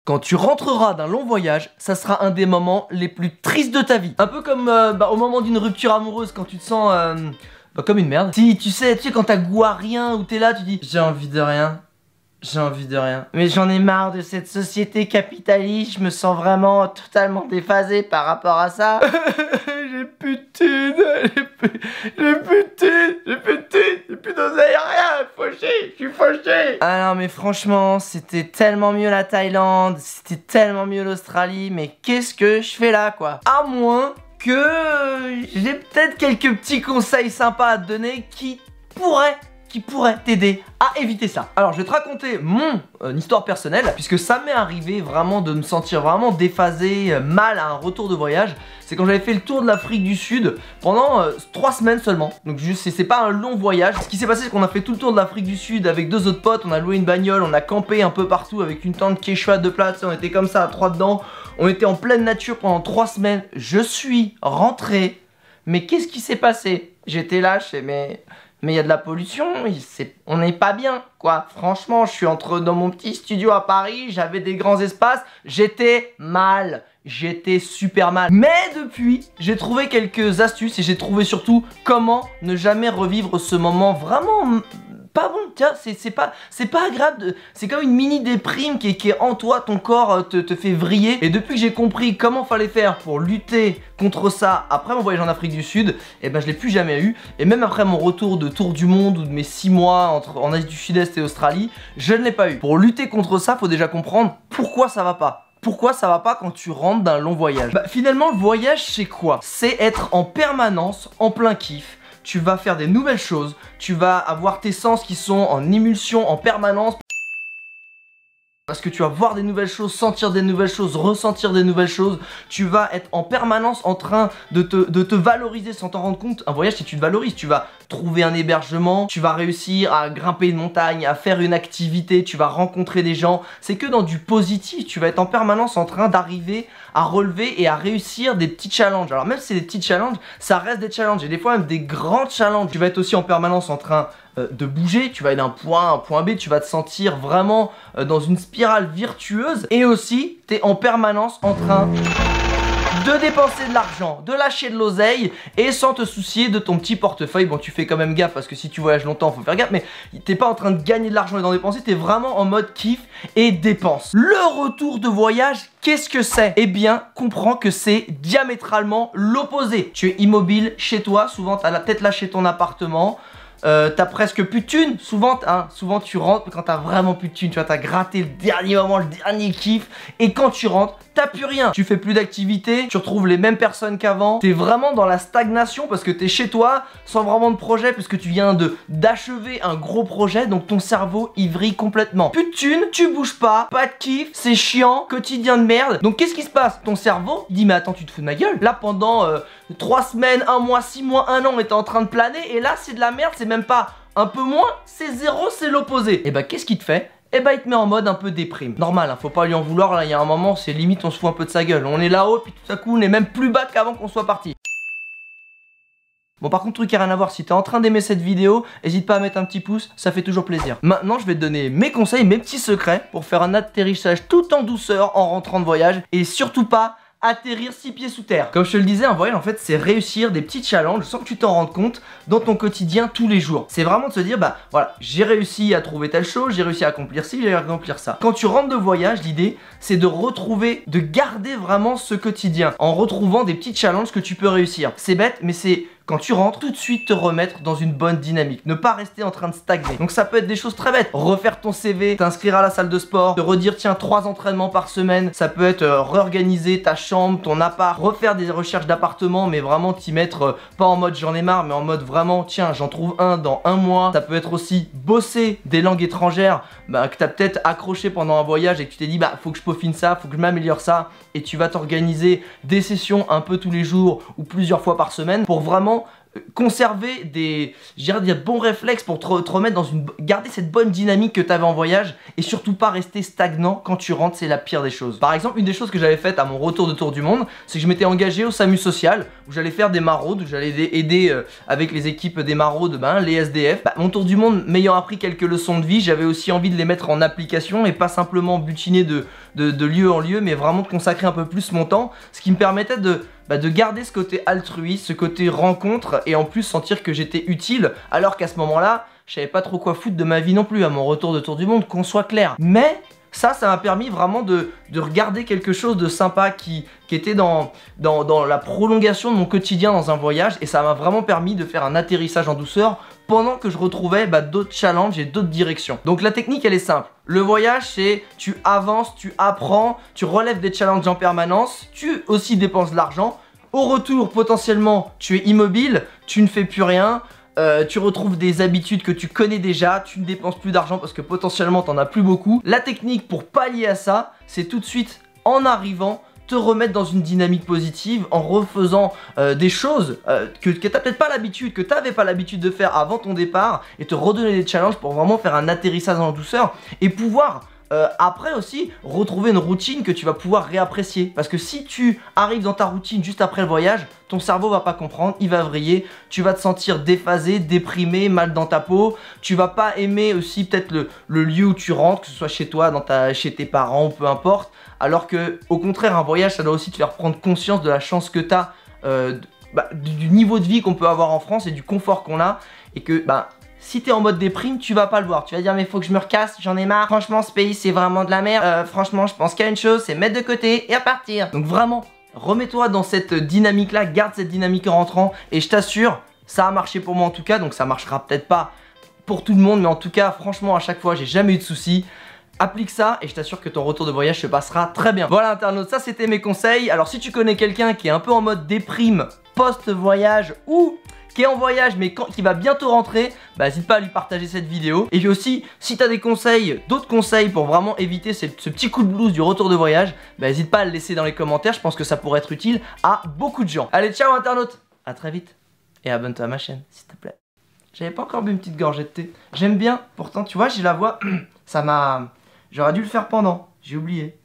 Quand tu rentreras d'un long voyage, ça sera un des moments les plus tristes de ta vie. Un peu comme au moment d'une rupture amoureuse, quand tu te sens comme une merde. Si tu sais quand t'as goût à rien, ou t'es là, tu dis j'ai envie de rien. J'ai envie de rien. Mais j'en ai marre de cette société capitaliste, je me sens vraiment totalement déphasé par rapport à ça. J'ai plus de thunes, j'ai plus de thunes, j'ai plus d'oseille, rien, fauché, je suis fauché. Ah non mais franchement, c'était tellement mieux la Thaïlande, c'était tellement mieux l'Australie, mais qu'est-ce que je fais là quoi? À moins que j'ai peut-être quelques petits conseils sympas à te donner qui pourraient t'aider à éviter ça. Alors je vais te raconter mon histoire personnelle, puisque ça m'est arrivé vraiment de me sentir vraiment déphasé, mal à un retour de voyage. C'est quand j'avais fait le tour de l'Afrique du Sud pendant 3 semaines seulement. Donc juste c'est pas un long voyage. Ce qui s'est passé c'est qu'on a fait tout le tour de l'Afrique du Sud avec 2 autres potes, on a loué une bagnole, on a campé un peu partout avec une tente Quechua de place, on était comme ça à 3 dedans. On était en pleine nature pendant 3 semaines. Je suis rentré. Mais qu'est-ce qui s'est passé? J'étais là, je sais mais il y a de la pollution, on n'est pas bien, quoi. Franchement, je suis dans mon petit studio à Paris, j'avais des grands espaces, j'étais mal. J'étais super mal. Mais depuis, j'ai trouvé quelques astuces et j'ai trouvé surtout comment ne jamais revivre ce moment vraiment pas bon. Tiens, c'est pas agréable. C'est comme une mini déprime qui est en toi, ton corps te fait vriller. Et depuis que j'ai compris comment fallait faire pour lutter contre ça après mon voyage en Afrique du Sud, et ben je l'ai plus jamais eu. Et même après mon retour de tour du monde ou de mes 6 mois en Asie du Sud-Est et Australie, je ne l'ai pas eu. Pour lutter contre ça, faut déjà comprendre pourquoi ça va pas. Pourquoi ça va pas quand tu rentres d'un long voyage? Bah finalement le voyage c'est quoi? C'est être en permanence en plein kiff. Tu vas faire des nouvelles choses, tu vas avoir tes sens qui sont en émulsion en permanence. Parce que tu vas voir des nouvelles choses, sentir des nouvelles choses, ressentir des nouvelles choses. Tu vas être en permanence en train de te valoriser sans t'en rendre compte. Un voyage, si tu te valorises, tu vas trouver un hébergement, tu vas réussir à grimper une montagne, à faire une activité, tu vas rencontrer des gens. C'est que dans du positif, tu vas être en permanence en train d'arriver à relever et à réussir des petits challenges. Alors même si c'est des petits challenges, ça reste des challenges et des fois même des grands challenges. Tu vas être aussi en permanence en train de bouger, tu vas aller d'un point A à un point B, tu vas te sentir vraiment dans une spirale virtueuse. Et aussi, tu es en permanence en train de dépenser de l'argent, de lâcher de l'oseille et sans te soucier de ton petit portefeuille. Bon, tu fais quand même gaffe parce que si tu voyages longtemps, faut faire gaffe, mais t'es pas en train de gagner de l'argent et d'en dépenser, t'es vraiment en mode kiff et dépense. Le retour de voyage, qu'est-ce que c'est? Eh bien, comprends que c'est diamétralement l'opposé. Tu es immobile chez toi, souvent t'as la tête lâché ton appartement. T'as presque plus de thunes, souvent tu rentres quand t'as vraiment plus de thunes, tu vois, t'as gratté le dernier moment, le dernier kiff, et quand tu rentres, t'as plus rien, tu fais plus d'activité, tu retrouves les mêmes personnes qu'avant, t'es vraiment dans la stagnation parce que t'es chez toi, sans vraiment de projet, puisque tu viens d'achever un gros projet, donc ton cerveau il vrille complètement. Plus de thunes, tu bouges pas de kiff, c'est chiant, quotidien de merde, donc qu'est-ce qui se passe? Ton cerveau il dit mais attends, tu te fous de ma gueule, là pendant 3 semaines, 1 mois, 6 mois, 1 an, on était en train de planer, et là c'est de la merde, c'est même pas un peu moins, c'est zéro, c'est l'opposé. Et bah qu'est-ce qu'il te fait? Et bah il te met en mode un peu déprime. Normal, hein, faut pas lui en vouloir, là il y a un moment, c'est limite on se fout un peu de sa gueule. On est là-haut, puis tout à coup on est même plus bas qu'avant qu'on soit parti. Bon par contre truc à rien à voir, si t'es en train d'aimer cette vidéo, n'hésite pas à mettre un petit pouce, ça fait toujours plaisir. Maintenant je vais te donner mes conseils, mes petits secrets pour faire un atterrissage tout en douceur en rentrant de voyage. Et surtout pas atterrir 6 pieds sous terre. Comme je te le disais, un voyage en fait c'est réussir des petits challenges sans que tu t'en rendes compte dans ton quotidien tous les jours. C'est vraiment de se dire bah voilà, j'ai réussi à trouver telle chose, j'ai réussi à accomplir ci, j'ai réussi à accomplir ça. Quand tu rentres de voyage, l'idée c'est de retrouver, de garder vraiment ce quotidien en retrouvant des petits challenges que tu peux réussir. C'est bête mais c'est quand tu rentres, tout de suite te remettre dans une bonne dynamique, ne pas rester en train de stagner. Donc ça peut être des choses très bêtes, refaire ton CV, t'inscrire à la salle de sport, te redire tiens 3 entraînements par semaine, ça peut être réorganiser ta chambre, ton appart, refaire des recherches d'appartement mais vraiment t'y mettre pas en mode j'en ai marre mais en mode vraiment tiens j'en trouve un dans 1 mois. Ça peut être aussi bosser des langues étrangères que t'as peut-être accroché pendant un voyage et que tu t'es dit bah faut que je peaufine ça, faut que je m'améliore ça, et tu vas t'organiser des sessions un peu tous les jours ou plusieurs fois par semaine pour vraiment conserver des bons réflexes pour te remettre dans garder cette bonne dynamique que tu avais en voyage et surtout pas rester stagnant quand tu rentres. C'est la pire des choses. Par exemple, une des choses que j'avais faites à mon retour de tour du monde, c'est que je m'étais engagé au SAMU social où j'allais faire des maraudes, où j'allais aider avec les équipes des maraudes, les SDF. Mon tour du monde m'ayant appris quelques leçons de vie, j'avais aussi envie de les mettre en application et pas simplement butiner de de lieu en lieu, mais vraiment de consacrer un peu plus mon temps, ce qui me permettait de garder ce côté altruiste, ce côté rencontre, et en plus sentir que j'étais utile, alors qu'à ce moment-là, je savais pas trop quoi foutre de ma vie non plus, à mon retour de tour du monde, qu'on soit clair. Mais ça m'a permis vraiment de regarder quelque chose de sympa qui était dans la prolongation de mon quotidien dans un voyage, et ça m'a vraiment permis de faire un atterrissage en douceur pendant que je retrouvais d'autres challenges et d'autres directions. Donc la technique elle est simple. Le voyage c'est tu avances, tu apprends, tu relèves des challenges en permanence, tu aussi dépenses de l'argent. Au retour potentiellement tu es immobile, tu ne fais plus rien. Tu retrouves des habitudes que tu connais déjà, tu ne dépenses plus d'argent parce que potentiellement t'en as plus beaucoup. La technique pour pallier à ça, c'est tout de suite en arrivant te remettre dans une dynamique positive en refaisant des choses que t'as peut-être pas l'habitude, que t'avais pas l'habitude de faire avant ton départ, et te redonner des challenges pour vraiment faire un atterrissage en douceur et pouvoir après aussi retrouver une routine que tu vas pouvoir réapprécier. Parce que si tu arrives dans ta routine juste après le voyage, ton cerveau va pas comprendre, il va vriller, tu vas te sentir déphasé, déprimé, mal dans ta peau, tu vas pas aimer aussi peut-être le lieu où tu rentres, que ce soit chez toi, chez tes parents ou peu importe. Alors que au contraire un voyage ça doit aussi te faire prendre conscience de la chance que tu as, du niveau de vie qu'on peut avoir en France et du confort qu'on a, et que si t'es en mode déprime, tu vas pas le voir. Tu vas dire mais faut que je me recasse, j'en ai marre. Franchement ce pays c'est vraiment de la merde. Franchement je pense qu'il y a une chose, c'est mettre de côté et à partir. Donc vraiment, remets-toi dans cette dynamique là, garde cette dynamique en rentrant, et je t'assure, ça a marché pour moi en tout cas. Donc ça marchera peut-être pas pour tout le monde, mais en tout cas franchement à chaque fois j'ai jamais eu de soucis. Applique ça et je t'assure que ton retour de voyage se passera très bien. Voilà internaute, ça c'était mes conseils. Alors si tu connais quelqu'un qui est un peu en mode déprime post-voyage, ou qui est en voyage mais qui va bientôt rentrer, n'hésite pas à lui partager cette vidéo. Et puis aussi, si tu as des conseils, d'autres conseils pour vraiment éviter ce petit coup de blues du retour de voyage, n'hésite pas à le laisser dans les commentaires, je pense que ça pourrait être utile à beaucoup de gens. Allez, ciao internaute, à très vite, et abonne-toi à ma chaîne s'il te plaît. J'avais pas encore bu une petite gorgée de thé, j'aime bien, pourtant tu vois j'ai la voix, ça m'a... J'aurais dû le faire pendant, j'ai oublié.